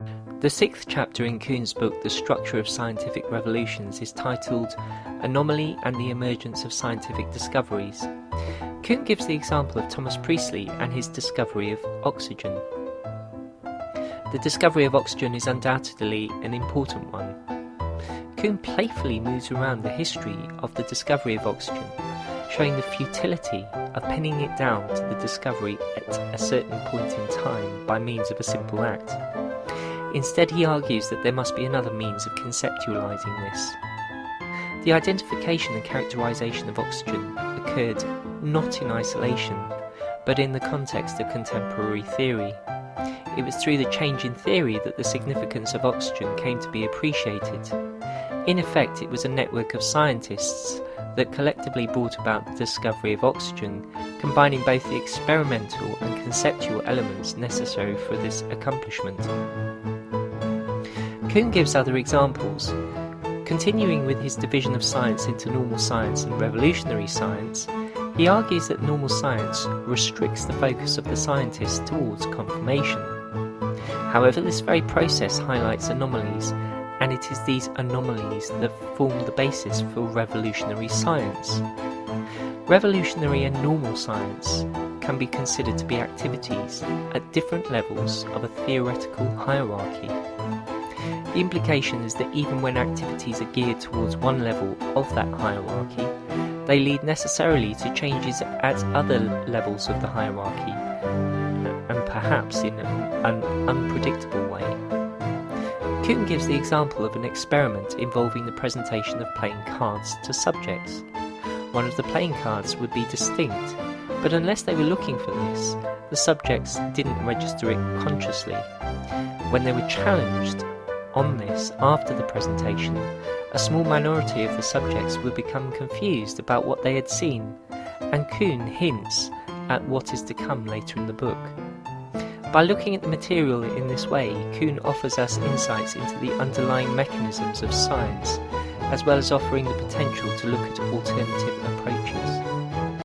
The sixth chapter in Kuhn's book, The Structure of Scientific Revolutions, is titled Anomaly and the Emergence of Scientific Discoveries. Kuhn gives the example of Thomas Priestley and his discovery of oxygen. The discovery of oxygen is undoubtedly an important one. Kuhn playfully moves around the history of the discovery of oxygen, showing the futility of pinning it down to the discovery at a certain point in time by means of a simple act. Instead, he argues that there must be another means of conceptualizing this. The identification and characterization of oxygen occurred not in isolation, but in the context of contemporary theory. It was through the change in theory that the significance of oxygen came to be appreciated. In effect, it was a network of scientists that collectively brought about the discovery of oxygen, combining both the experimental and conceptual elements necessary for this accomplishment. Kuhn gives other examples. Continuing with his division of science into normal science and revolutionary science, he argues that normal science restricts the focus of the scientist towards confirmation. However, this very process highlights anomalies, and it is these anomalies that form the basis for revolutionary science. Revolutionary and normal science can be considered to be activities at different levels of a theoretical hierarchy. The implication is that even when activities are geared towards one level of that hierarchy, they lead necessarily to changes at other levels of the hierarchy, and perhaps in an unpredictable way. Kuhn gives the example of an experiment involving the presentation of playing cards to subjects. One of the playing cards would be distinct, but unless they were looking for this, the subjects didn't register it consciously. When they were challenged on this after the presentation, a small minority of the subjects would become confused about what they had seen, and Kuhn hints at what is to come later in the book. By looking at the material in this way, Kuhn offers us insights into the underlying mechanisms of science, as well as offering the potential to look at alternative approaches.